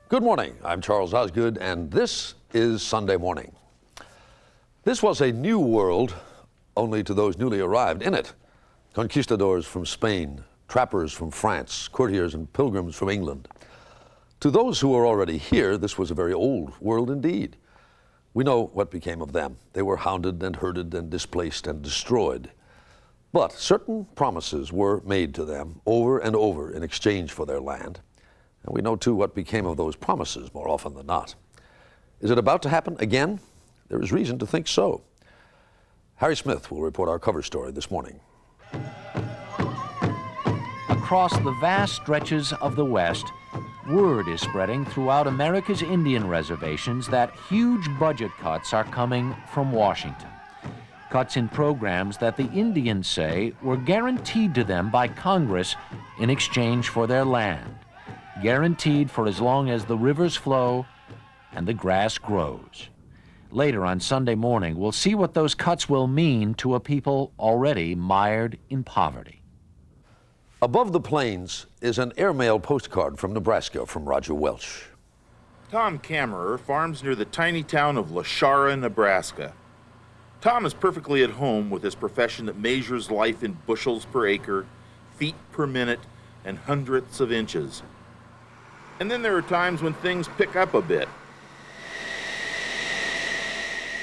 Good morning. I'm Charles Osgood, and this is Sunday Morning. This was a new world only to those newly arrived in it. Conquistadors from Spain, trappers from France, courtiers and pilgrims from England. To those who were already here, this was a very old world indeed. We know what became of them. They were hounded and herded and displaced and destroyed. But certain promises were made to them over and over in exchange for their land. And we know, too, what became of those promises more often than not. Is it about to happen again? There is reason to think so. Harry Smith will report our cover story this morning. Across the vast stretches of the West, word is spreading throughout America's Indian reservations that huge budget cuts are coming from Washington. Cuts in programs that the Indians say were guaranteed to them by Congress in exchange for their land. Guaranteed for as long as the rivers flow and the grass grows. Later on Sunday morning, we'll see what those cuts will mean to a people already mired in poverty. Above the plains is an airmail postcard from Nebraska from Roger Welch. Tom Kammerer farms near the tiny town of Lashara, Nebraska. Tom is perfectly at home with his profession that measures life in bushels per acre, feet per minute, and hundredths of inches. And then there are times when things pick up a bit.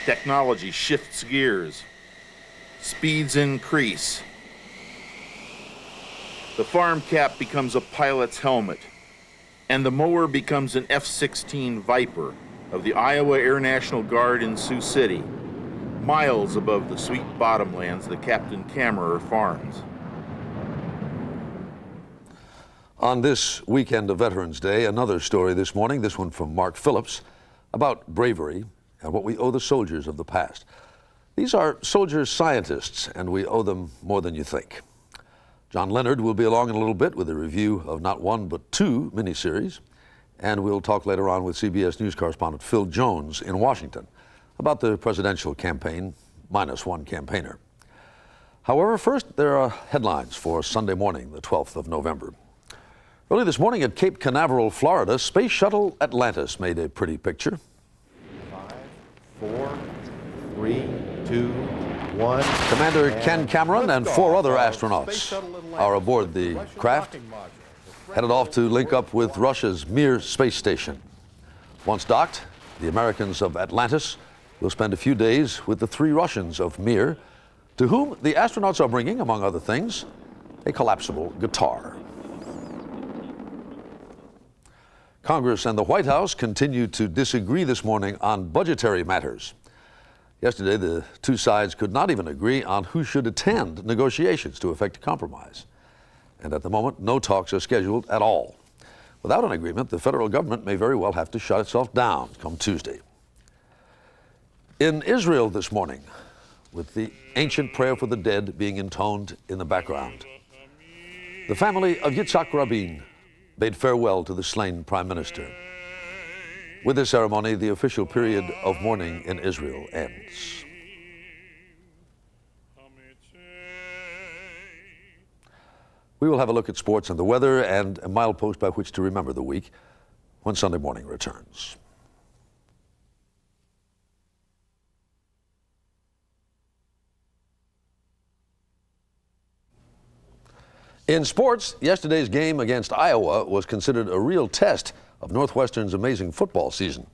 Technology shifts gears. Speeds increase. The farm cap becomes a pilot's helmet, and the mower becomes an F-16 Viper of the Iowa Air National Guard in Sioux City, miles above the sweet bottomlands that Captain Kammerer farms. On this weekend of Veterans Day, another story this morning, this one from Mark Phillips, about bravery and what we owe the soldiers of the past. These are soldier scientists, and we owe them more than you think. John Leonard will be along in a little bit with a review of not one but two miniseries, and we'll talk later on with CBS News correspondent Phil Jones in Washington about the presidential campaign, minus one campaigner. However, first there are headlines for Sunday morning, the 12th of November. Early this morning at Cape Canaveral, Florida, Space Shuttle Atlantis made a pretty picture. 5, 4, 3, 2, 1. Commander Ken Cameron and four other astronauts are aboard the craft, headed off to link up with Russia's Mir space station. Once docked, the Americans of Atlantis will spend a few days with the three Russians of Mir, to whom the astronauts are bringing, among other things, a collapsible guitar. Congress and the White House continue to disagree this morning on budgetary matters. Yesterday, the two sides could not even agree on who should attend negotiations to effect a compromise. And at the moment, no talks are scheduled at all. Without an agreement, the federal government may very well have to shut itself down come Tuesday. In Israel this morning, with the ancient prayer for the dead being intoned in the background, the family of Yitzhak Rabin bade farewell to the slain prime minister. With this ceremony, the official period of mourning in Israel ends. We will have a look at sports and the weather and a milepost by which to remember the week when Sunday morning returns. In sports, yesterday's game against Iowa was considered a real test of Northwestern's amazing football season.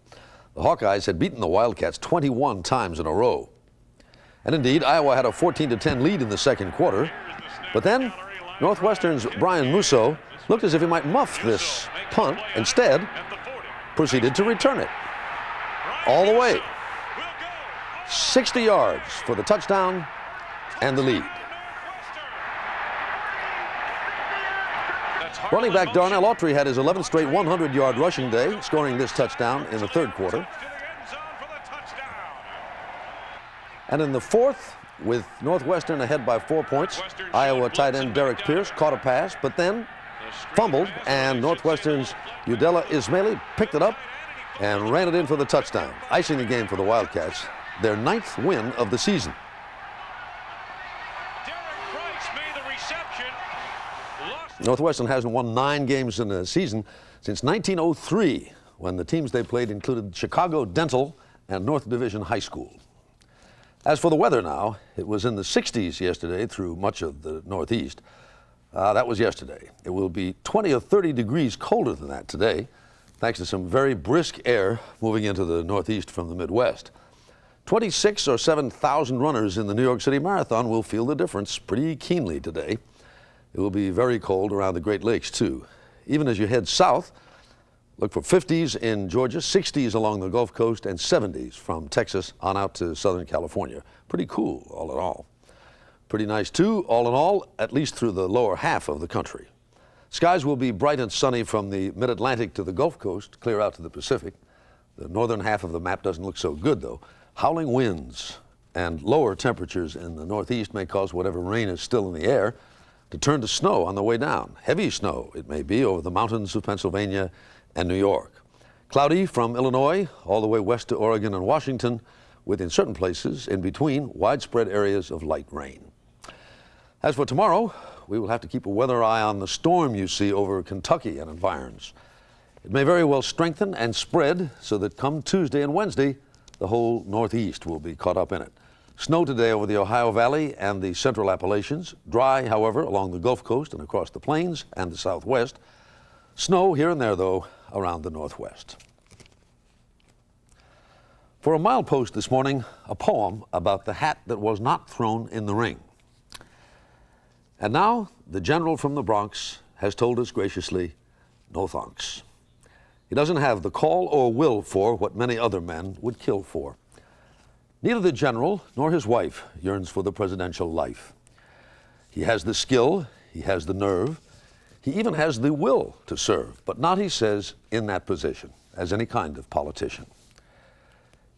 The Hawkeyes had beaten the Wildcats 21 times in a row. And indeed, Iowa had a 14-10 lead in the second quarter. But then, Northwestern's Brian Musso looked as if he might muff this punt. Instead, proceeded to return it all the way. 60 yards for the touchdown and the lead. Running back Darnell Autry had his 11th straight 100-yard rushing day, scoring this touchdown in the third quarter. And in the fourth, with Northwestern ahead by 4 points, Iowa tight end Derek Pierce caught a pass, but then fumbled, and Northwestern's Udella Ismaili picked it up and ran it in for the touchdown, icing the game for the Wildcats, their 9th win of the season. Northwestern hasn't won 9 games in a season since 1903, when the teams they played included Chicago Dental and North Division High School. As for the weather now, it was in the 60s yesterday through much of the Northeast. That was yesterday. It will be 20 or 30 degrees colder than that today, thanks to some very brisk air moving into the Northeast from the Midwest. 26 or 7,000 runners in the New York City Marathon will feel the difference pretty keenly today. It will be very cold around the Great Lakes, too. Even as you head south, look for 50s in Georgia, 60s along the Gulf Coast, and 70s from Texas on out to Southern California. Pretty cool, all in all. Pretty nice, too, all in all, at least through the lower half of the country. Skies will be bright and sunny from the mid-Atlantic to the Gulf Coast, clear out to the Pacific. The northern half of the map doesn't look so good, though. Howling winds and lower temperatures in the Northeast may cause whatever rain is still in the air to turn to snow on the way down. Heavy snow, it may be, over the mountains of Pennsylvania and New York. Cloudy from Illinois all the way west to Oregon and Washington, with in certain places in between widespread areas of light rain. As for tomorrow, we will have to keep a weather eye on the storm you see over Kentucky and environs. It may very well strengthen and spread so that come Tuesday and Wednesday, the whole Northeast will be caught up in it. Snow today over the Ohio Valley and the Central Appalachians. Dry, however, along the Gulf Coast and across the plains and the Southwest. Snow here and there, though, around the Northwest. For a milepost this morning, a poem about the hat that was not thrown in the ring. And now, the general from the Bronx has told us graciously, no thanks. He doesn't have the call or will for what many other men would kill for. Neither the general nor his wife yearns for the presidential life. He has the skill, he has the nerve, he even has the will to serve, but not, he says, in that position, as any kind of politician.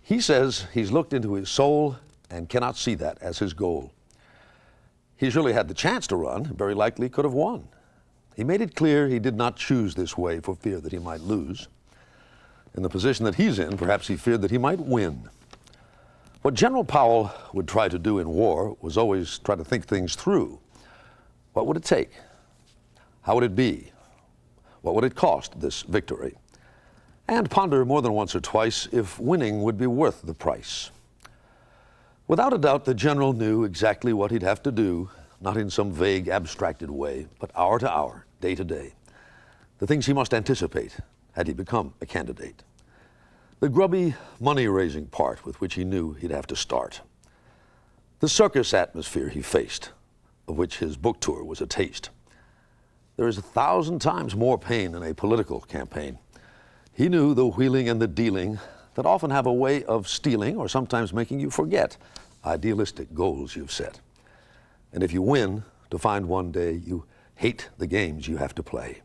He says he's looked into his soul and cannot see that as his goal. He's really had the chance to run, very likely could have won. He made it clear he did not choose this way for fear that he might lose. In the position that he's in, perhaps he feared that he might win. What General Powell would try to do in war was always try to think things through. What would it take? How would it be? What would it cost, this victory? And ponder more than once or twice if winning would be worth the price. Without a doubt, the general knew exactly what he'd have to do, not in some vague, abstracted way, but hour to hour, day to day. The things he must anticipate had he become a candidate. The grubby, money-raising part with which he knew he'd have to start. The circus atmosphere he faced, of which his book tour was a taste. There is 1,000 times more pain in a political campaign. He knew the wheeling and the dealing that often have a way of stealing or sometimes making you forget idealistic goals you've set. And if you win, to find one day you hate the games you have to play.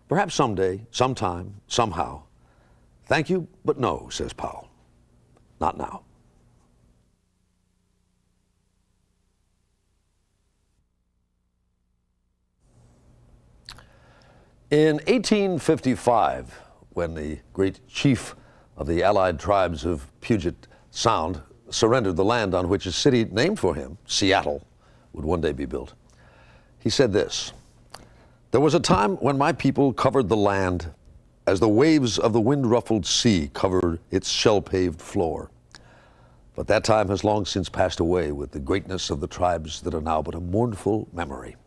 Perhaps someday, sometime, somehow. Thank you, but no, says Powell. Not now. In 1855, when the great chief of the Allied tribes of Puget Sound surrendered the land on which a city named for him, Seattle, would one day be built, he said this: "There was a time when my people covered the land as the waves of the wind-ruffled sea cover its shell-paved floor. But that time has long since passed away with the greatness of the tribes that are now but a mournful memory."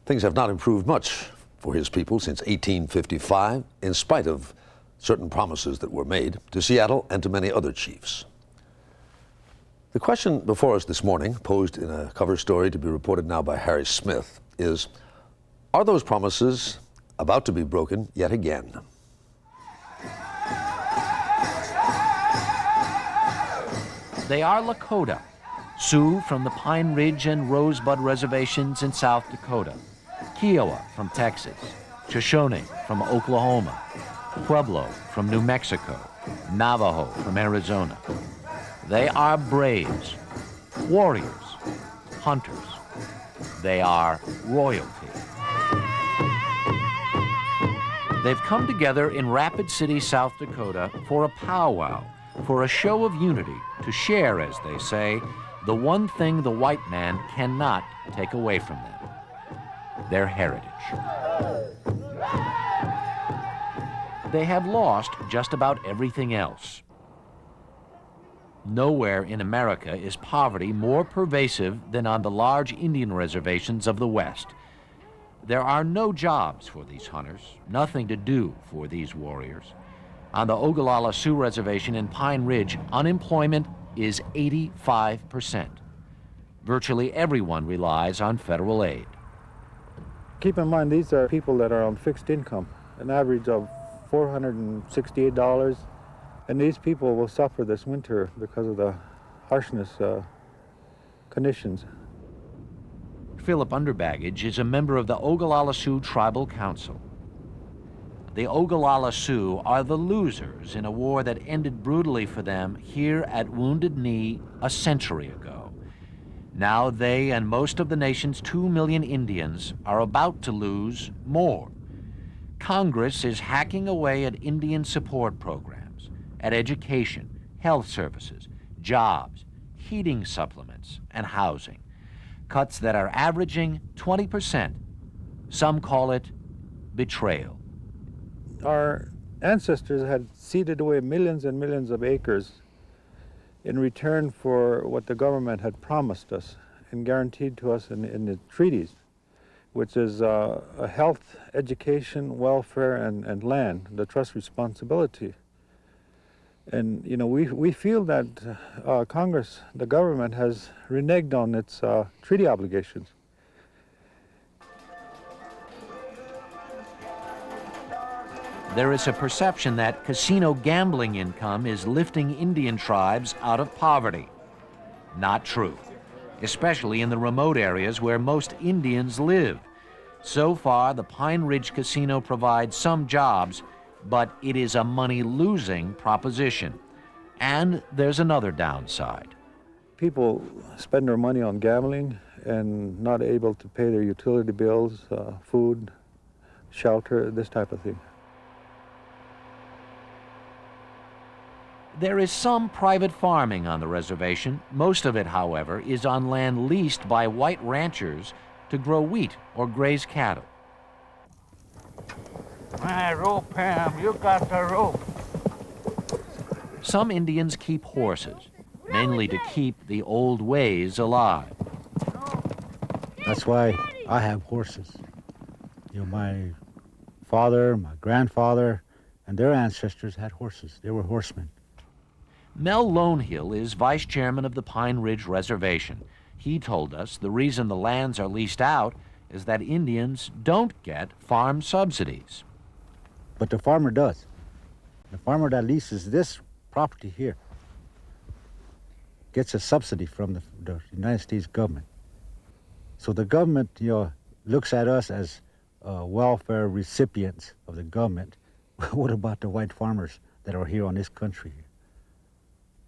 Things have not improved much for his people since 1855, in spite of certain promises that were made to Seattle and to many other chiefs. The question before us this morning, posed in a cover story to be reported now by Harry Smith, is, are those promises about to be broken yet again? They are Lakota, Sioux from the Pine Ridge and Rosebud reservations in South Dakota, Kiowa from Texas, Shoshone from Oklahoma, Pueblo from New Mexico, Navajo from Arizona. They are braves, warriors, hunters. They are royalty. They've come together in Rapid City, South Dakota for a powwow, for a show of unity, to share, as they say, the one thing the white man cannot take away from them: their heritage. they have lost just about everything else. Nowhere in America is poverty more pervasive than on the large Indian reservations of the West. There are no jobs for these hunters, nothing to do for these warriors. On the Ogallala Sioux Reservation in Pine Ridge, unemployment is 85%. Virtually everyone relies on federal aid. Keep in mind, these are people that are on fixed income, an average of $468, and these people will suffer this winter because of the harshness conditions. Philip Underbaggage is a member of the Ogallala Sioux Tribal Council. The Ogallala Sioux are the losers in a war that ended brutally for them here at Wounded Knee a century ago. Now they and most of the nation's 2 million Indians are about to lose more. Congress is hacking away at Indian support programs, at education, health services, jobs, heating supplements, and housing. Cuts that are averaging 20%. Some call it betrayal. Our ancestors had ceded away millions and millions of acres in return for what the government had promised us and guaranteed to us in the treaties, which is a health, education, welfare, and land, the trust responsibility. And you know, we feel that Congress, the government, has reneged on its treaty obligations. There is a perception that casino gambling income is lifting Indian tribes out of poverty. Not true, especially in the remote areas where most Indians live. So far, the Pine Ridge Casino provides some jobs, but it is a money-losing proposition. And there's another downside. People spend their money on gambling and not able to pay their utility bills, food, shelter, this type of thing. There is some private farming on the reservation. Most of it, however, is on land leased by white ranchers to grow wheat or graze cattle. My rope, Pam, you got the rope. Some Indians keep horses, mainly to keep the old ways alive. That's why I have horses. You know, my father, my grandfather, and their ancestors had horses. They were horsemen. Mel Lonehill is vice chairman of the Pine Ridge Reservation. He told us the reason the lands are leased out is that Indians don't get farm subsidies. But the farmer does. The farmer that leases this property here gets a subsidy from the United States government. So the government, you know, looks at us as welfare recipients of the government. What about the white farmers that are here on this country?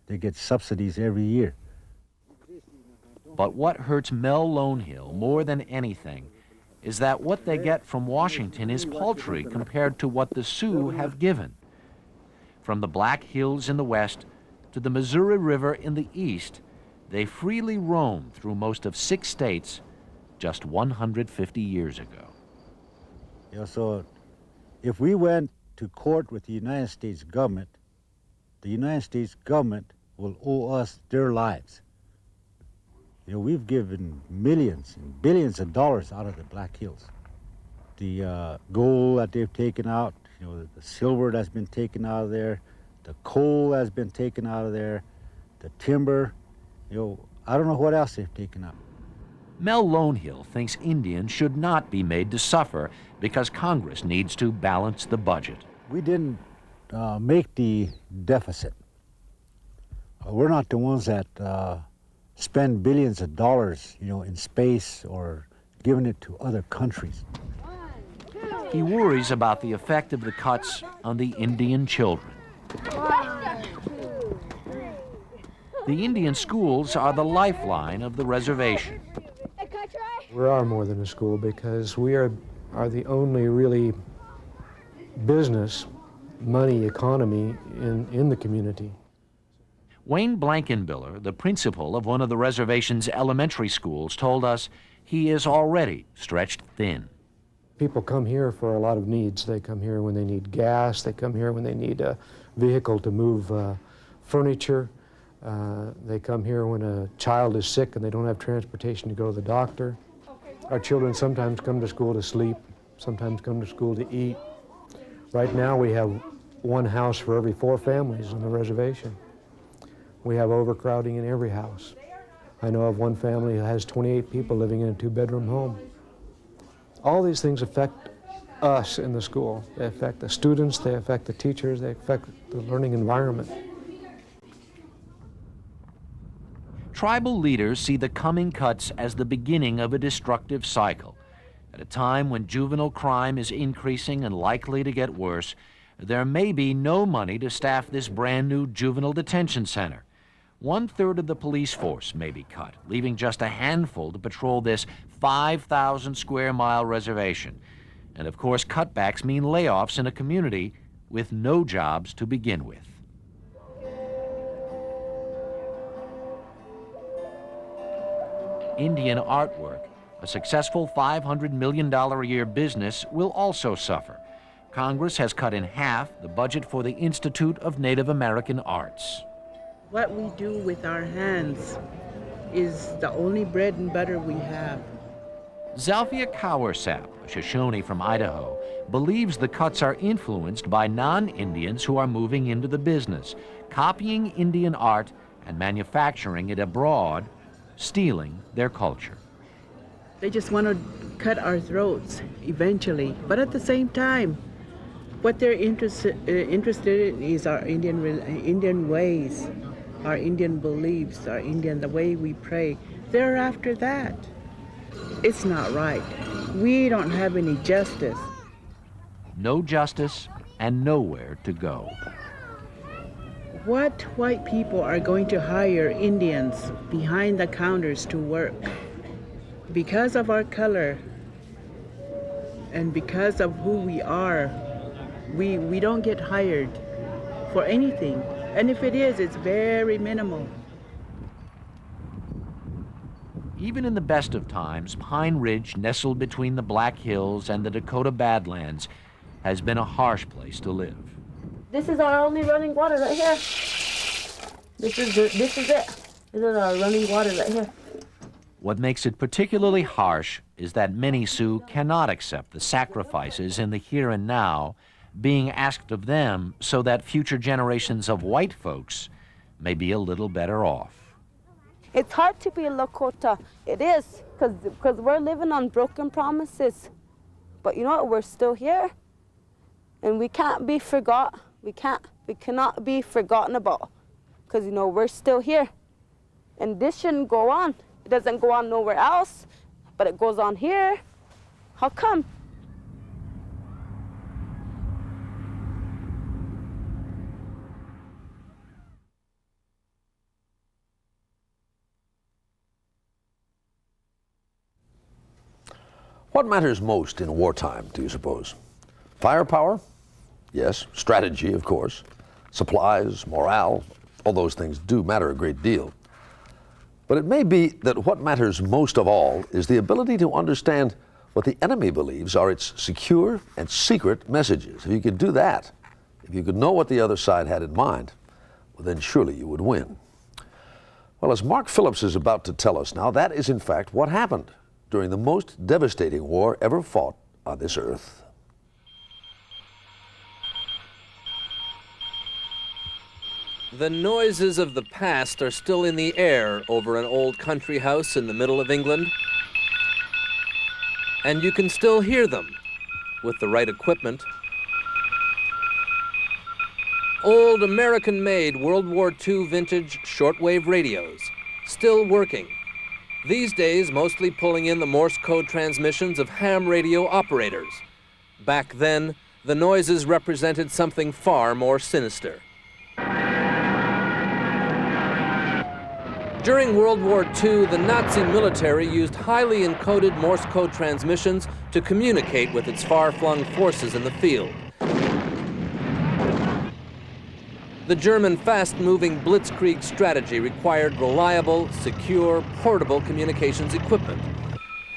They get subsidies every year. But what hurts Mel Lonehill more than anything is that what they get from Washington is paltry compared to what the Sioux have given. From the Black Hills in the west to the Missouri River in the east, they freely roam through most of 6 states just 150 years ago. You know, so if we went to court with the United States government, the United States government will owe us their lives. You know, we've given millions and billions of dollars out of the Black Hills. The gold that they've taken out, you know, the silver that's been taken out of there, the coal that's been taken out of there, the timber, you know, I don't know what else they've taken out. Mel Lonehill thinks Indians should not be made to suffer because Congress needs to balance the budget. We didn't make the deficit. We're not the ones that spend billions of dollars, you know, in space or giving it to other countries. He worries about the effect of the cuts on the Indian children. The Indian schools are the lifeline of the reservation. We are more than a school because we are the only really business, money economy in the community. Wayne Blankenbiller, the principal of one of the reservation's elementary schools, told us he is already stretched thin. People come here for a lot of needs. They come here when they need gas. They come here when they need a vehicle to move furniture. They come here when a child is sick and they don't have transportation to go to the doctor. Our children sometimes come to school to sleep, sometimes come to school to eat. Right now we have one house for every 4 families on the reservation. We have overcrowding in every house. I know of one family that has 28 people living in a 2-bedroom home. All these things affect us in the school. They affect the students, they affect the teachers, they affect the learning environment. Tribal leaders see the coming cuts as the beginning of a destructive cycle. At a time when juvenile crime is increasing and likely to get worse, there may be no money to staff this brand new juvenile detention center. 1/3 of the police force may be cut, leaving just a handful to patrol this 5,000 square mile reservation. And of course, cutbacks mean layoffs in a community with no jobs to begin with. Indian artwork, a successful $500 million a year business, will also suffer. Congress has cut in half the budget for the Institute of Native American Arts. What we do with our hands is the only bread and butter we have. Zalphia Cowersap, a Shoshone from Idaho, believes the cuts are influenced by non-Indians who are moving into the business, copying Indian art and manufacturing it abroad, stealing their culture. They just want to cut our throats eventually, but at the same time, what they're interested in is our Indian ways, our Indian beliefs, the way we pray. They're after that. It's not right. We don't have any justice. No justice and nowhere to go. What white people are going to hire Indians behind the counters to work? Because of our color and because of who we are, we don't get hired for anything. And if it is, it's very minimal. Even in the best of times, Pine Ridge, nestled between the Black Hills and the Dakota Badlands, has been a harsh place to live. This is our only running water right here. This is it. This is our running water right here. What makes it particularly harsh is that many Sioux cannot accept the sacrifices in the here and now being asked of them so that future generations of white folks may be a little better off. It's hard to be a Lakota. It is, because we're living on broken promises. But you know what? We're still here. And we can't be forgot. We cannot be forgotten about. Because, you know, we're still here. And this shouldn't go on. It doesn't go on nowhere else, but it goes on here. How come? What matters most in wartime, do you suppose? Firepower? Yes. Strategy, of course. Supplies, morale, all those things do matter a great deal. But it may be that what matters most of all is the ability to understand what the enemy believes are its secure and secret messages. If you could do that, if you could know what the other side had in mind, well, then surely you would win. Well, as Mark Phillips is about to tell us now, that is in fact what happened during the most devastating war ever fought on this earth. The noises of the past are still in the air over an old country house in the middle of England. And you can still hear them with the right equipment. Old American-made World War II vintage shortwave radios, still working. These days, mostly pulling in the Morse code transmissions of ham radio operators. Back then, the noises represented something far more sinister. During World War II, the Nazi military used highly encoded Morse code transmissions to communicate with its far-flung forces in the field. The German fast-moving blitzkrieg strategy required reliable, secure, portable communications equipment.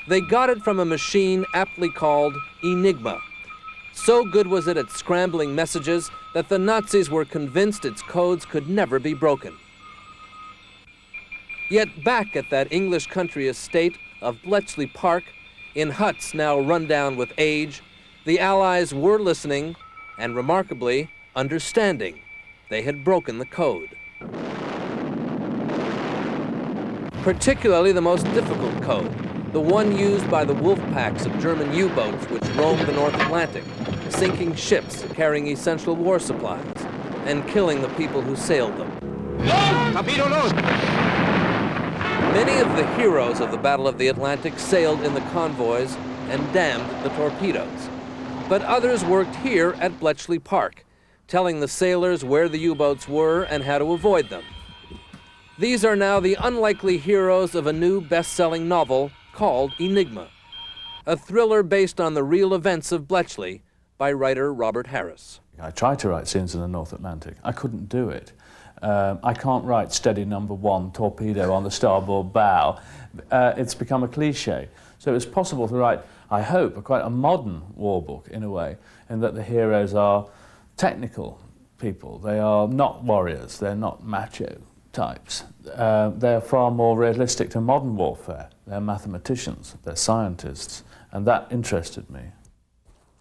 They got it from a machine aptly called Enigma. So good was it at scrambling messages that the Nazis were convinced its codes could never be broken. Yet back at that English country estate of Bletchley Park, in huts now run down with age, the Allies were listening and, remarkably, understanding. They had broken the code. Particularly the most difficult code, the one used by the wolf packs of German U-boats which roamed the North Atlantic, sinking ships carrying essential war supplies and killing the people who sailed them. Many of the heroes of the Battle of the Atlantic sailed in the convoys and damned the torpedoes. But others worked here at Bletchley Park, telling the sailors where the U-boats were and how to avoid them. These are now the unlikely heroes of a new best-selling novel called Enigma, a thriller based on the real events of Bletchley by writer Robert Harris. I tried to write scenes in the North Atlantic. I couldn't do it. I can't write steady number 1, torpedo on the starboard bow. It's become a cliche. So it's possible to write, I hope, quite a modern war book in a way, in that the heroes are technical people. They are not warriors. They're not macho types. They're far more realistic to modern warfare. They're mathematicians. They're scientists. And that interested me.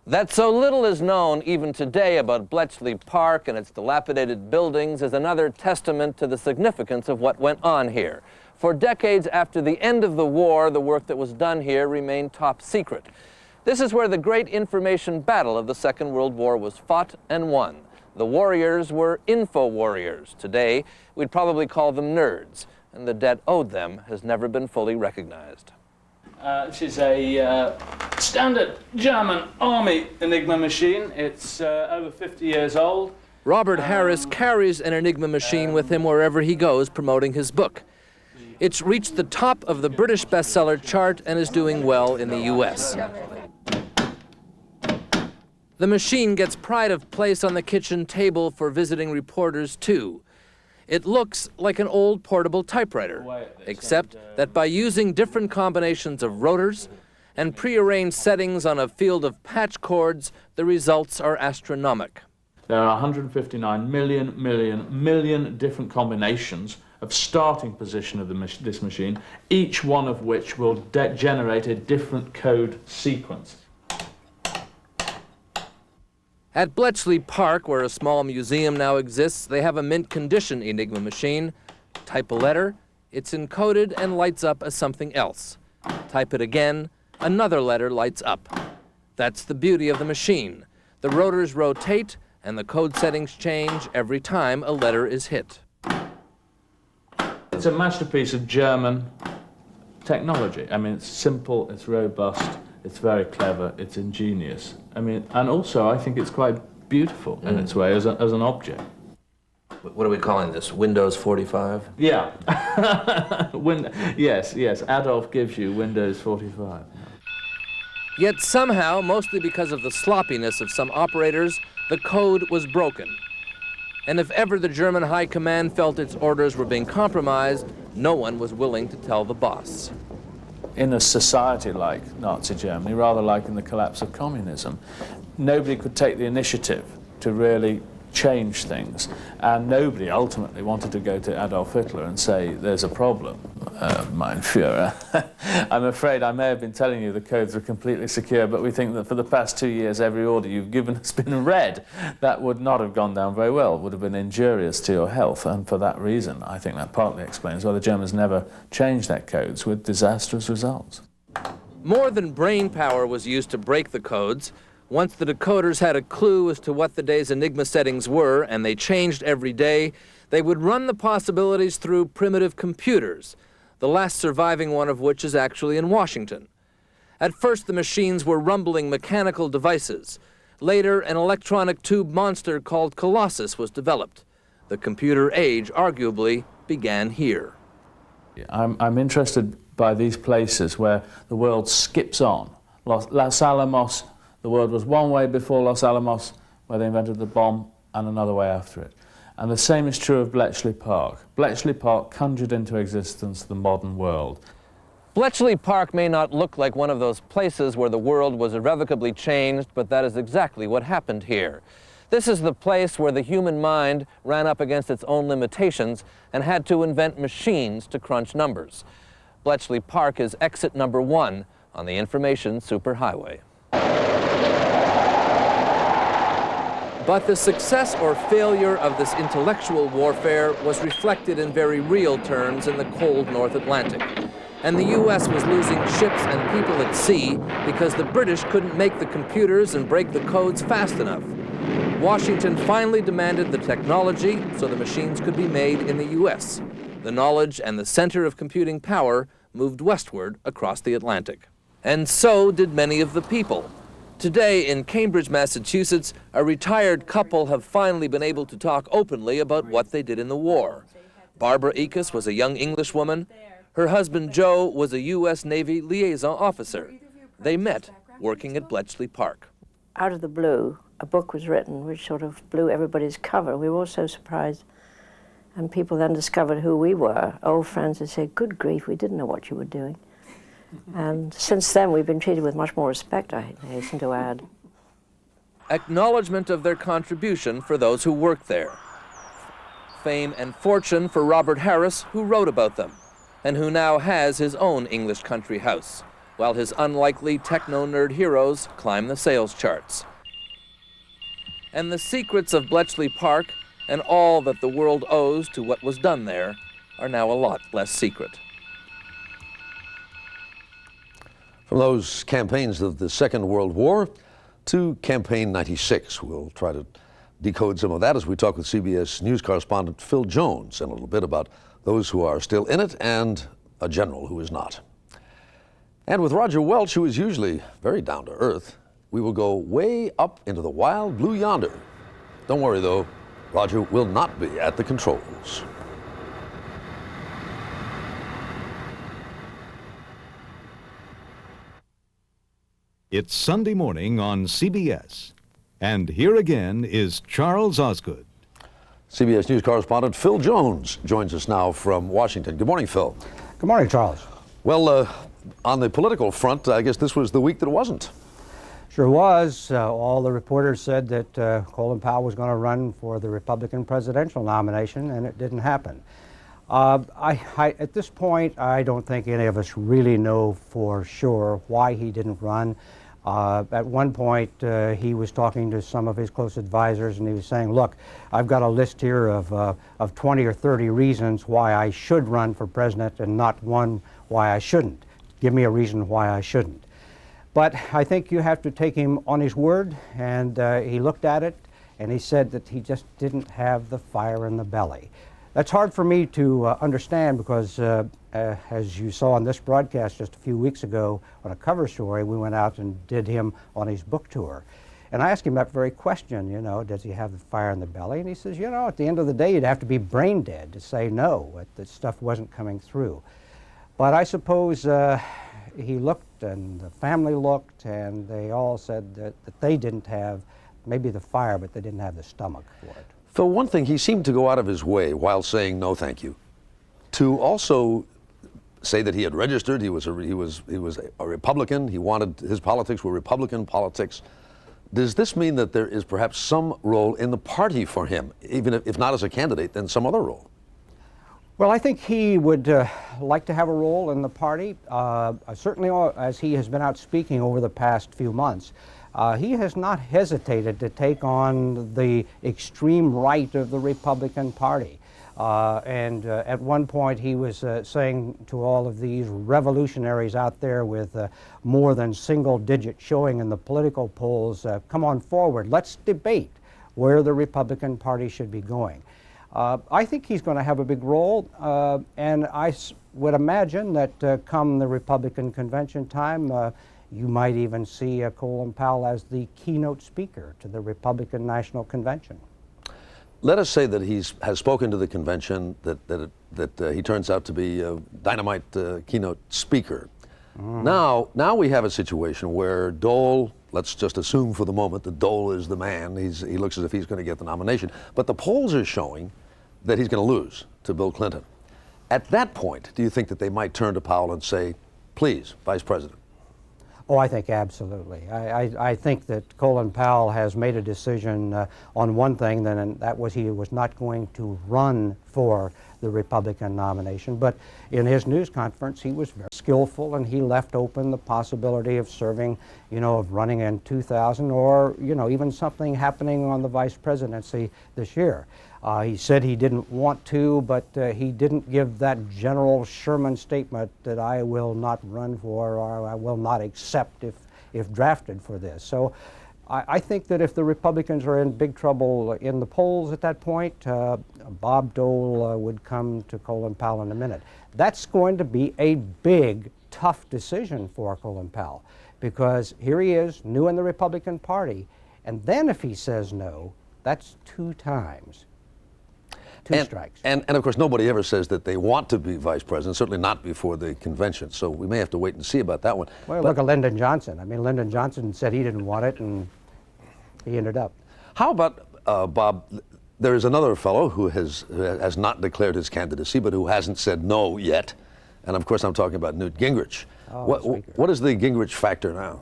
That so little is known even today about Bletchley Park and its dilapidated buildings is another testament to the significance of what went on here. For decades after the end of the war, the work that was done here remained top secret. This is where the great information battle of the Second World War was fought and won. The warriors were info warriors. Today, we'd probably call them nerds, and the debt owed them has never been fully recognized. This is a standard German army Enigma machine. It's over 50 years old. Robert Harris carries an Enigma machine with him wherever he goes promoting his book. It's reached the top of the British bestseller chart and is doing well in the U.S. The machine gets pride of place on the kitchen table for visiting reporters, too. It looks like an old portable typewriter, except that by using different combinations of rotors and prearranged settings on a field of patch cords, the results are astronomical. There are 159 million different combinations of starting position of this machine, each one of which will generate a different code sequence. At Bletchley Park, where a small museum now exists, they have a mint-condition Enigma machine. Type a letter, it's encoded and lights up as something else. Type it again, another letter lights up. That's the beauty of the machine. The rotors rotate and the code settings change every time a letter is hit. It's a masterpiece of German technology. I mean, it's simple, it's robust, it's very clever, it's ingenious. I mean, and also I think it's quite beautiful in its way as an object. What are we calling this? Windows 45? Yeah. Yes, Adolf gives you Windows 45. Yet somehow, mostly because of the sloppiness of some operators, the code was broken. And if ever the German high command felt its orders were being compromised, no one was willing to tell the boss. In a society like Nazi Germany, rather like in the collapse of communism, nobody could take the initiative to really change things, and nobody ultimately wanted to go to Adolf Hitler and say, there's a problem, mein Führer. I'm afraid I may have been telling you the codes are completely secure, but we think that for the past 2 years every order you've given has been read. That would not have gone down very well. It would have been injurious to your health, and for that reason I think that partly explains why the Germans never changed their codes with disastrous results. More than brain power was used to break the codes. Once the decoders had a clue as to what the day's Enigma settings were, and they changed every day, they would run the possibilities through primitive computers, the last surviving one of which is actually in Washington. At first, the machines were rumbling mechanical devices. Later, an electronic tube monster called Colossus was developed. The computer age, arguably, began here. I'm interested by these places where the world skips on. Los Alamos, the world was one way before Los Alamos, where they invented the bomb, and another way after it. And the same is true of Bletchley Park. Bletchley Park conjured into existence the modern world. Bletchley Park may not look like one of those places where the world was irrevocably changed, but that is exactly what happened here. This is the place where the human mind ran up against its own limitations and had to invent machines to crunch numbers. Bletchley Park is exit number 1 on the information superhighway. But the success or failure of this intellectual warfare was reflected in very real terms in the cold North Atlantic. And the U.S. was losing ships and people at sea because the British couldn't make the computers and break the codes fast enough. Washington finally demanded the technology so the machines could be made in the U.S. The knowledge and the center of computing power moved westward across the Atlantic. And so did many of the people. Today in Cambridge, Massachusetts, a retired couple have finally been able to talk openly about what they did in the war. Barbara Ekus was a young Englishwoman. Her husband, Joe, was a U.S. Navy liaison officer. They met working at Bletchley Park. Out of the blue, a book was written which sort of blew everybody's cover. We were all so surprised. And people then discovered who we were. Old friends would say, "Good grief, we didn't know what you were doing." And since then, we've been treated with much more respect, I hasten to add. Acknowledgement of their contribution for those who worked there. Fame and fortune for Robert Harris, who wrote about them, and who now has his own English country house, while his unlikely techno-nerd heroes climb the sales charts. And the secrets of Bletchley Park and all that the world owes to what was done there are now a lot less secret. From those campaigns of the Second World War to Campaign 96. We'll try to decode some of that as we talk with CBS News correspondent Phil Jones and a little bit about those who are still in it and a general who is not. And with Roger Welch, who is usually very down to earth, we will go way up into the wild blue yonder. Don't worry though, Roger will not be at the controls. It's Sunday morning on CBS. And here again is Charles Osgood. CBS News correspondent Phil Jones joins us now from Washington. Good morning, Phil. Good morning, Charles. Well, on the political front, I guess this was the week that it wasn't. Sure was. All the reporters said that Colin Powell was going to run for the Republican presidential nomination, and it didn't happen. At this point, I don't think any of us really know for sure why he didn't run. At one point, he was talking to some of his close advisors, and he was saying, look, I've got a list here of 20 or 30 reasons why I should run for president and not one why I shouldn't. Give me a reason why I shouldn't. But I think you have to take him on his word, and he looked at it, and he said that he just didn't have the fire in the belly. That's hard for me to understand because, as you saw on this broadcast just a few weeks ago on a cover story, we went out and did him on his book tour. And I asked him that very question, you know, does he have the fire in the belly? And he says, you know, at the end of the day, you'd have to be brain dead to say no, that stuff wasn't coming through. But I suppose he looked and the family looked and they all said that they didn't have maybe the fire, but they didn't have the stomach for it. For one thing, he seemed to go out of his way while saying no thank you to also say that he had registered, he was a Republican, he wanted, his politics were Republican politics. Does this mean that there is perhaps some role in the party for him, even if not as a candidate, then some other role? Well, I think he would like to have a role in the party. Certainly, as he has been out speaking over the past few months, he has not hesitated to take on the extreme right of the Republican Party. And at one point he was saying to all of these revolutionaries out there with more than single-digit showing in the political polls, come on forward, let's debate where the Republican Party should be going. I think he's going to have a big role, and I would imagine that come the Republican convention time, you might even see Colin Powell as the keynote speaker to the Republican National Convention. Let us say that he has spoken to the convention, that he turns out to be a dynamite keynote speaker. Now we have a situation where Dole, let's just assume for the moment that Dole is the man. He looks as if he's going to get the nomination. But the polls are showing that he's going to lose to Bill Clinton. At that point, do you think that they might turn to Powell and say, Please, Vice President. Oh, I think absolutely. I think that Colin Powell has made a decision on one thing, and that was he was not going to run for the Republican nomination. But in his news conference, he was very skillful, and he left open the possibility of serving, of running in 2000, or, even something happening on the vice presidency this year. He said he didn't want to, but he didn't give that general Sherman statement that I will not run for or I will not accept if drafted for this. So I think that if the Republicans are in big trouble in the polls at that point, Bob Dole would come to Colin Powell in a minute. That's going to be a big, tough decision for Colin Powell, because here he is, new in the Republican Party, and then if he says no, that's 2 times. Two strikes. And of course, nobody ever says that they want to be vice president, certainly not before the convention. So we may have to wait and see about that one. Well, look at Lyndon Johnson. I mean, Lyndon Johnson said he didn't want it, and he ended up. How about, Bob, there is another fellow who has not declared his candidacy, but who hasn't said no yet. And of course, I'm talking about Newt Gingrich. Oh, what is the Gingrich factor now?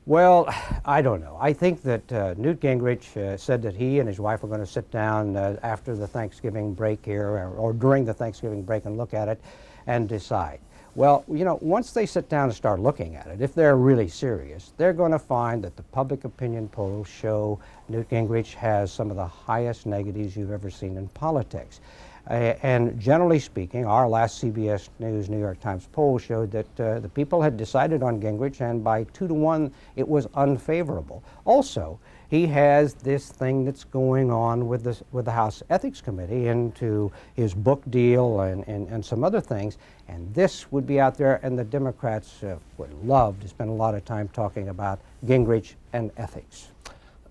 Well, I don't know. I think that Newt Gingrich said that he and his wife were going to sit down after the Thanksgiving break here, or during the Thanksgiving break, and look at it and decide. Well, once they sit down and start looking at it, if they're really serious, they're going to find that the public opinion polls show Newt Gingrich has some of the highest negatives you've ever seen in politics. And generally speaking, our last CBS News New York Times poll showed that the people had decided on Gingrich, and by 2-1, it was unfavorable. Also, he has this thing that's going on with the House Ethics Committee into his book deal and some other things, and this would be out there, and the Democrats would love to spend a lot of time talking about Gingrich and ethics.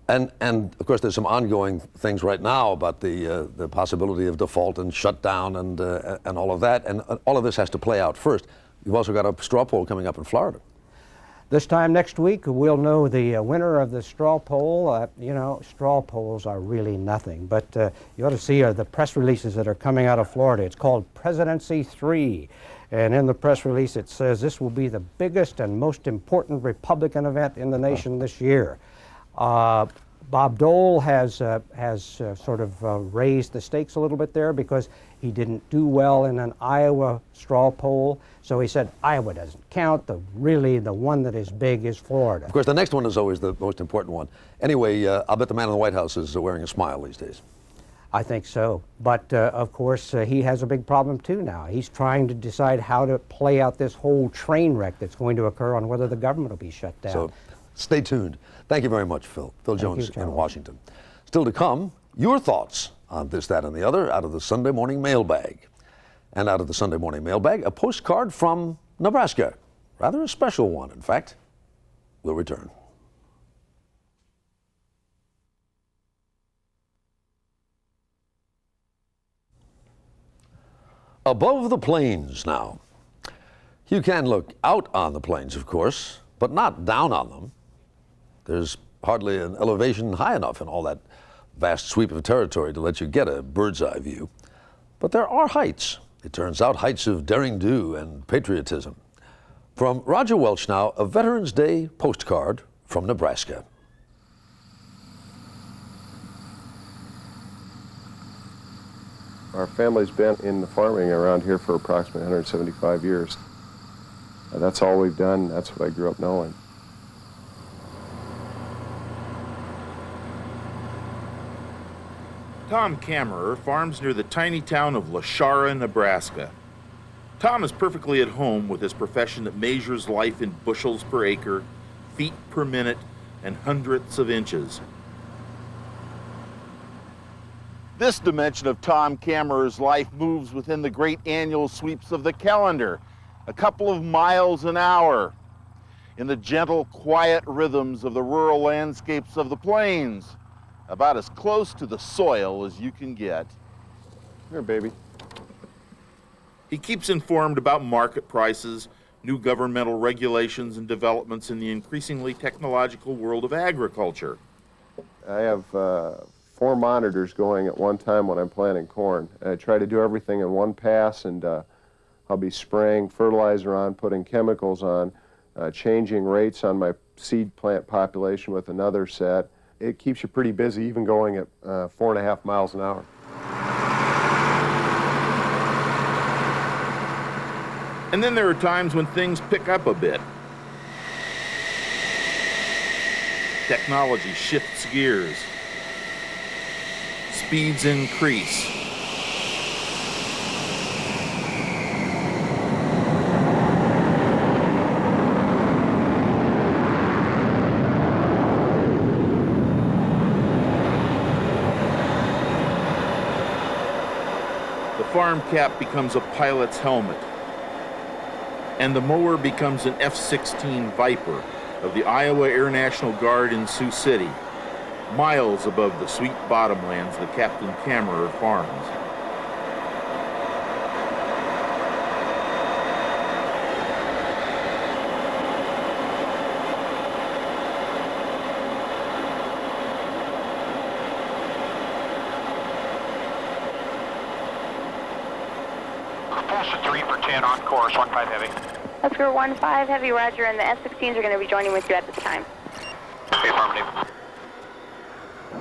And of course, there's some ongoing things right now about the possibility of default and shutdown and all of that. And all of this has to play out first. You've also got a straw poll coming up in Florida. This time next week, we'll know the winner of the straw poll. Straw polls are really nothing, but you ought to see the press releases that are coming out of Florida. It's called Presidency 3. And in the press release, it says this will be the biggest and most important Republican event in the nation this year. Bob Dole has sort of raised the stakes a little bit there because he didn't do well in an Iowa straw poll. So he said Iowa doesn't count. The one that is big is Florida. Of course, the next one is always the most important one. Anyway, I'll bet the man in the White House is wearing a smile these days. I think so. But of course, he has a big problem too now. He's trying to decide how to play out this whole train wreck that's going to occur on whether the government will be shut down. So stay tuned. Thank you very much, Phil. Phil Jones in Washington. Still to come, your thoughts on this, that, and the other out of the Sunday morning mailbag. And out of the Sunday morning mailbag, a postcard from Nebraska. Rather a special one, in fact. We'll return. Above the plains now. You can look out on the plains, of course, but not down on them. There's hardly an elevation high enough in all that vast sweep of territory to let you get a bird's eye view. But there are heights. It turns out heights of daring do and patriotism. From Roger Welch now, a Veterans Day postcard from Nebraska. Our family's been in the farming around here for approximately 175 years. That's all we've done. That's what I grew up knowing. Tom Kammerer farms near the tiny town of Lashara, Nebraska. Tom is perfectly at home with his profession that measures life in bushels per acre, feet per minute, and hundredths of inches. This dimension of Tom Kammerer's life moves within the great annual sweeps of the calendar, a couple of miles an hour, in the gentle, quiet rhythms of the rural landscapes of the plains, about as close to the soil as you can get. Here, baby. He keeps informed about market prices, new governmental regulations, and developments in the increasingly technological world of agriculture. I have 4 monitors going at one time when I'm planting corn. I try to do everything in one pass, and I'll be spraying fertilizer on, putting chemicals on, changing rates on my seed plant population with another set. It keeps you pretty busy, even going at 4.5 miles an hour. And then there are times when things pick up a bit. Technology shifts gears. Speeds increase. The farm cap becomes a pilot's helmet, and the mower becomes an F-16 Viper of the Iowa Air National Guard in Sioux City, miles above the sweet bottomlands that Captain Kammerer farms. Propulsion 3 for 10 on course, 15 heavy. Oscar 15 heavy, roger, and the S-16s are going to be joining with you at this time. Okay, affirmative.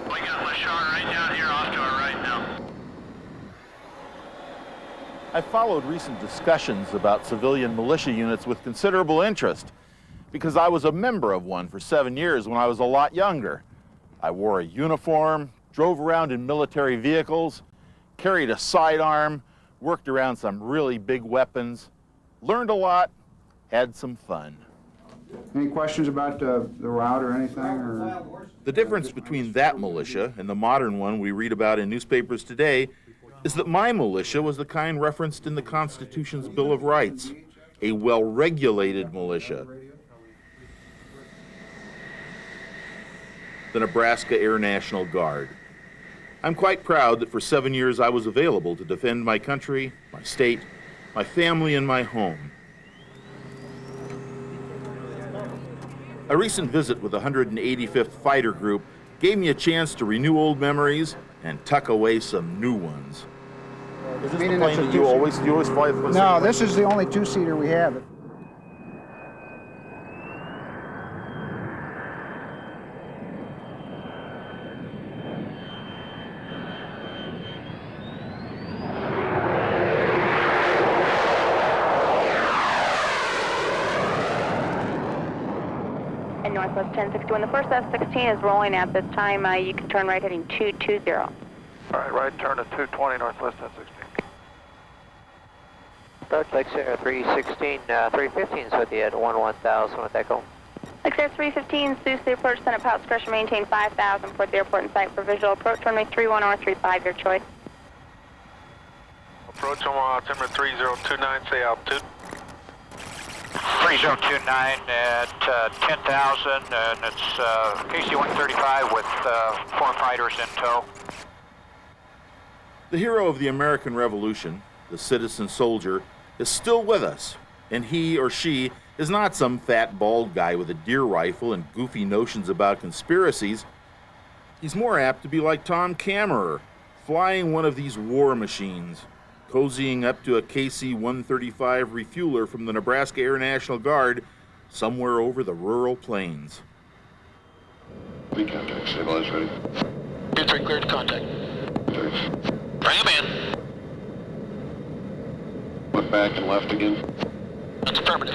We got Lashar right down here off to our right now. I followed recent discussions about civilian militia units with considerable interest because I was a member of one for 7 years when I was a lot younger. I wore a uniform, drove around in military vehicles, carried a sidearm, worked around some really big weapons, learned a lot, had some fun. Any questions about the route or anything? Or? The difference between that militia and the modern one we read about in newspapers today is that my militia was the kind referenced in the Constitution's Bill of Rights, a well-regulated militia. The Nebraska Air National Guard. I'm quite proud that for 7 years I was available to defend my country, my state, my family, and my home. A recent visit with the 185th Fighter Group gave me a chance to renew old memories and tuck away some new ones. Is this the plane that you always fly for? No, this is the only two-seater we have. Northwest 1061. The first S-16 is rolling at this time. You can turn right heading 220. All right, right turn at 220 Northwest 1016. Approach Lexair 316, 315's with you at 1000 with Echo. Lexair 315, Sioux City approach, Senate Powell discretion, maintain 5000, port the airport in sight for visual approach, runway 31 or 35, your choice. Approach on altimeter 3029, say altitude. 3029 at 10,000, and it's KC-135 with 4 fighters in tow. The hero of the American Revolution, the citizen soldier, is still with us, and he or she is not some fat bald guy with a deer rifle and goofy notions about conspiracies. He's more apt to be like Tom Kammerer, flying one of these war machines, cozying up to a KC-135 refueler from the Nebraska Air National Guard somewhere over the rural plains. Contact, stabilize, ready. Gear 3 cleared to contact. Bring him in. Look back and left again. That's affirmative.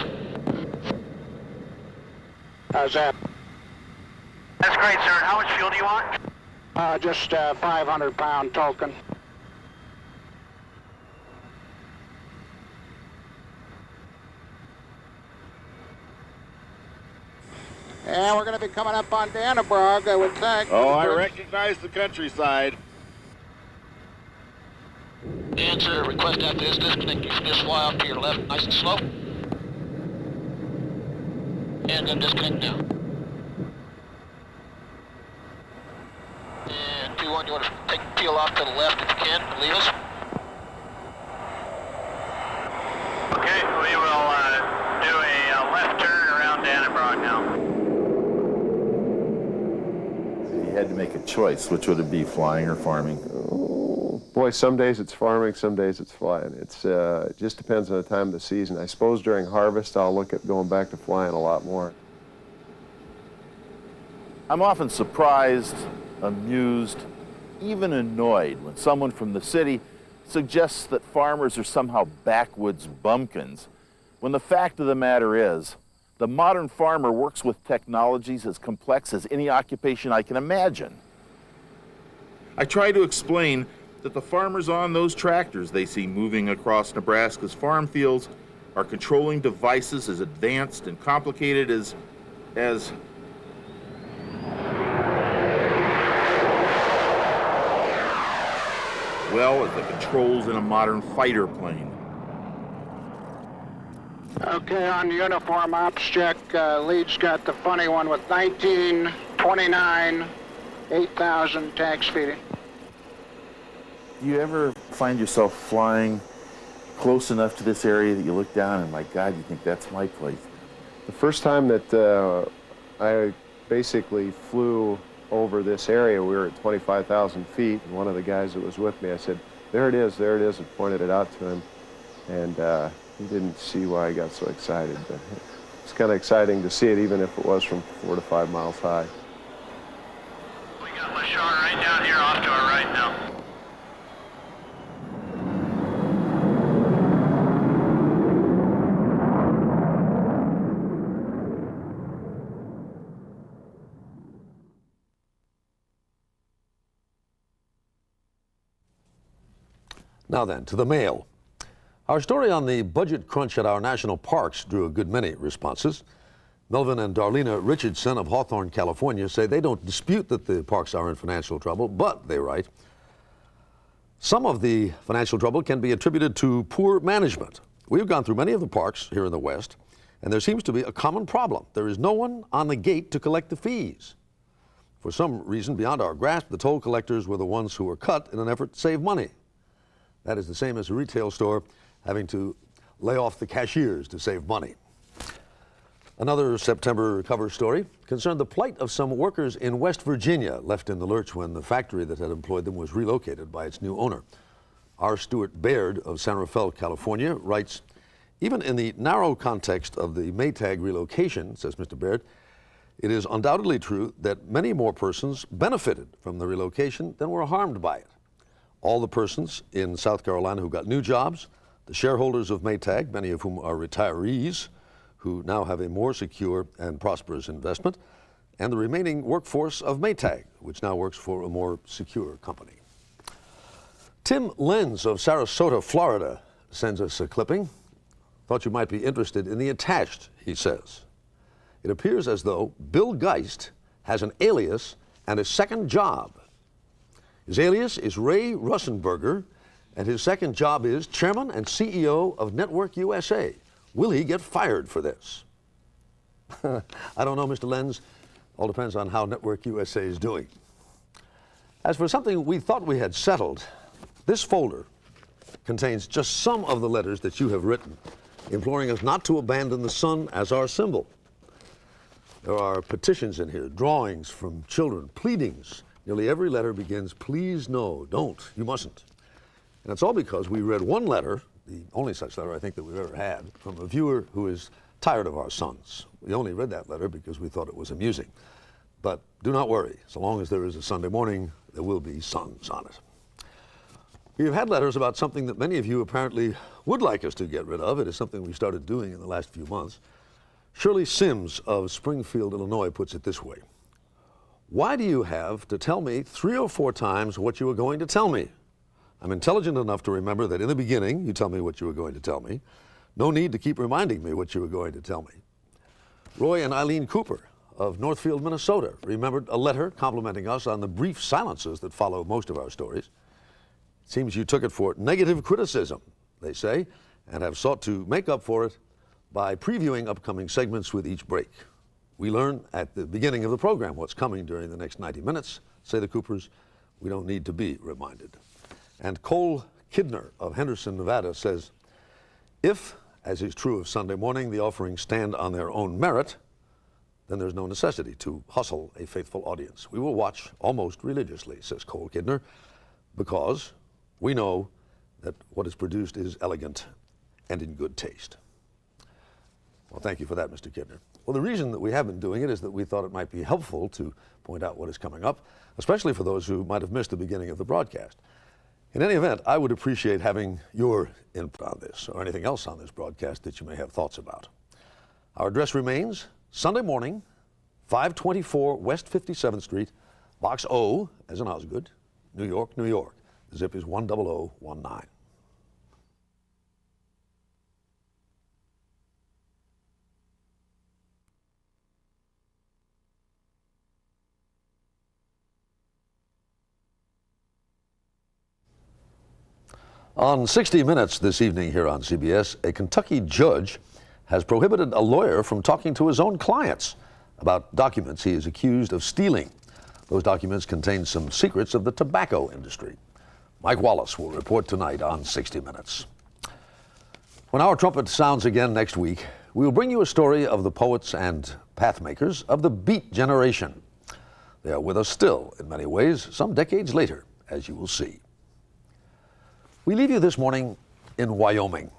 How's that? That's great, sir. How much fuel do you want? Just 500-pound token. And we're going to be coming up on Dannebrog, I would think. Oh, I recognize the countryside. Answer, request after this disconnect, you can just fly off to your left nice and slow. And then disconnect now. And 2-1, you want to peel off to the left if you can, leave us. Okay, we will do a left turn around Dannebrog now. If you had to make a choice, which would it be, flying or farming? Oh, Boy, some days it's farming, some days it's flying. It just depends on the time of the season. I suppose during harvest I'll look at going back to flying a lot more. I'm often surprised, amused, even annoyed when someone from the city suggests that farmers are somehow backwoods bumpkins, when the fact of the matter is, the modern farmer works with technologies as complex as any occupation I can imagine. I try to explain that the farmers on those tractors they see moving across Nebraska's farm fields are controlling devices as advanced and complicated as the controls in a modern fighter plane. Okay, on uniform ops check, lead's got the funny one with 1929, 8,000 tax feet. Do you ever find yourself flying close enough to this area that you look down and, my God, you think that's my place? The first time that I basically flew over this area, we were at 25,000 feet, and one of the guys that was with me, I said, there it is, and pointed it out to him, and he didn't see why I got so excited, but it's kind of exciting to see it, even if it was from 4 to 5 miles high. We got Lashar right down here off to our right now. Now then, to the mail. Our story on the budget crunch at our national parks drew a good many responses. Melvin and Darlena Richardson of Hawthorne, California, say they don't dispute that the parks are in financial trouble, but, they write, some of the financial trouble can be attributed to poor management. We've gone through many of the parks here in the West, and there seems to be a common problem. There is no one on the gate to collect the fees. For some reason beyond our grasp, the toll collectors were the ones who were cut in an effort to save money. That is the same as a retail store having to lay off the cashiers to save money. Another September cover story concerned the plight of some workers in West Virginia left in the lurch when the factory that had employed them was relocated by its new owner. R. Stuart Baird of San Rafael, California, writes, even in the narrow context of the Maytag relocation, says Mr. Baird, it is undoubtedly true that many more persons benefited from the relocation than were harmed by it. All the persons in South Carolina who got new jobs, the shareholders of Maytag, many of whom are retirees, who now have a more secure and prosperous investment, and the remaining workforce of Maytag, which now works for a more secure company. Tim Lenz of Sarasota, Florida, sends us a clipping. Thought you might be interested in the attached, he says. It appears as though Bill Geist has an alias and a second job. His alias is Ray Russenberger, and his second job is Chairman and CEO of Network USA. Will he get fired for this? I don't know, Mr. Lenz. All depends on how Network USA is doing. As for something we thought we had settled, this folder contains just some of the letters that you have written, imploring us not to abandon the sun as our symbol. There are petitions in here, drawings from children, pleadings. Nearly every letter begins, please no, don't, you mustn't. And it's all because we read one letter, the only such letter I think that we've ever had, from a viewer who is tired of our suns. We only read that letter because we thought it was amusing. But do not worry, so long as there is a Sunday morning, there will be suns on it. We've had letters about something that many of you apparently would like us to get rid of. It is something we started doing in the last few months. Shirley Sims of Springfield, Illinois puts it this way. Why do you have to tell me 3 or 4 times what you were going to tell me? I'm intelligent enough to remember that in the beginning you tell me what you were going to tell me. No need to keep reminding me what you were going to tell me. Roy and Eileen Cooper of Northfield, Minnesota remembered a letter complimenting us on the brief silences that follow most of our stories. It seems you took it for negative criticism, they say, and have sought to make up for it by previewing upcoming segments with each break. We learn at the beginning of the program what's coming during the next 90 minutes, say the Coopers. We don't need to be reminded. And Cole Kidner of Henderson, Nevada says, if, as is true of Sunday morning, the offerings stand on their own merit, then there's no necessity to hustle a faithful audience. We will watch almost religiously, says Cole Kidner, because we know that what is produced is elegant and in good taste. Well, thank you for that, Mr. Kidner. Well, the reason that we have been doing it is that we thought it might be helpful to point out what is coming up, especially for those who might have missed the beginning of the broadcast. In any event, I would appreciate having your input on this or anything else on this broadcast that you may have thoughts about. Our address remains Sunday morning, 524 West 57th Street, Box O, as in Osgood, New York, New York. The zip is 10019. On 60 Minutes this evening here on CBS, a Kentucky judge has prohibited a lawyer from talking to his own clients about documents he is accused of stealing. Those documents contain some secrets of the tobacco industry. Mike Wallace will report tonight on 60 Minutes. When our trumpet sounds again next week, we will bring you a story of the poets and pathmakers of the Beat generation. They are with us still in many ways, some decades later, as you will see. We leave you this morning in Wyoming,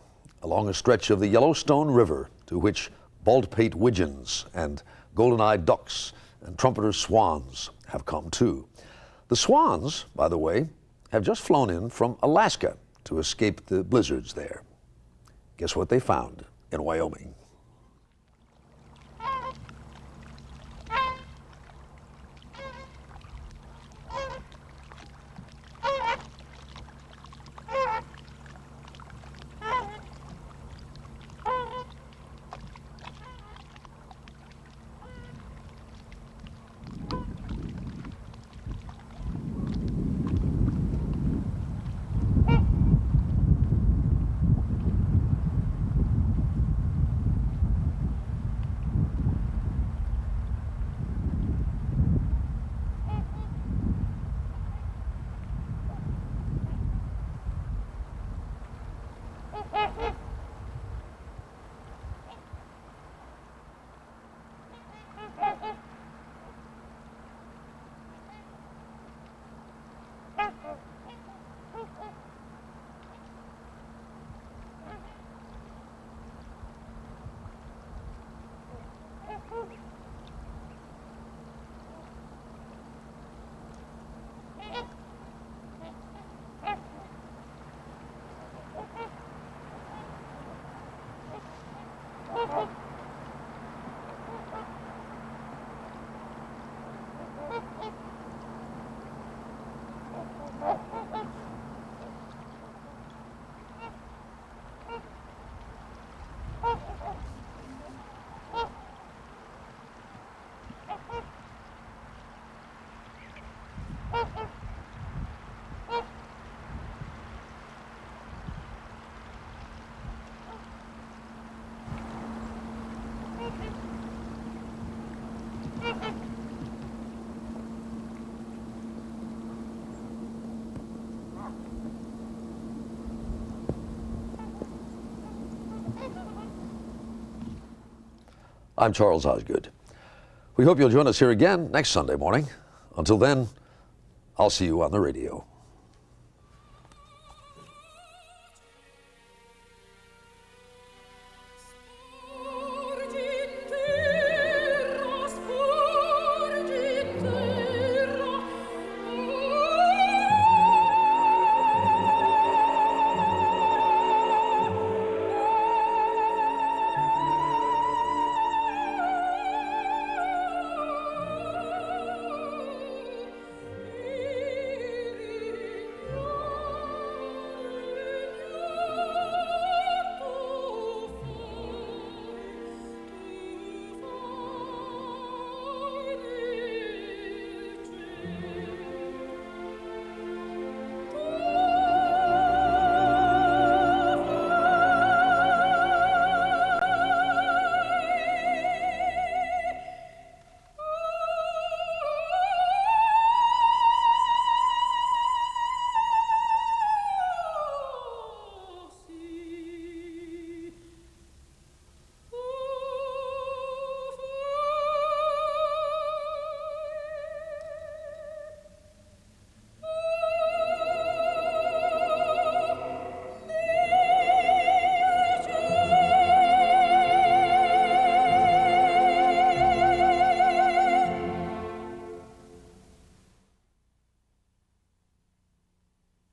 along a stretch of the Yellowstone River to which bald-pate widgeons and golden-eyed ducks and trumpeter swans have come too. The swans, by the way, have just flown in from Alaska to escape the blizzards there. Guess what they found in Wyoming? I'm Charles Osgood. We hope you'll join us here again next Sunday morning. Until then, I'll see you on the radio.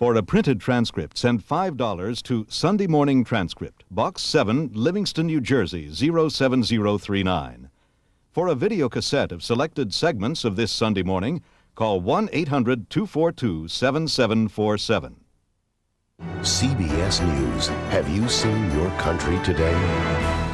For a printed transcript, send $5 to Sunday Morning Transcript, Box 7, Livingston, New Jersey, 07039. For a video cassette of selected segments of This Sunday Morning, call 1-800-242-7747. CBS News. Have you seen your country today?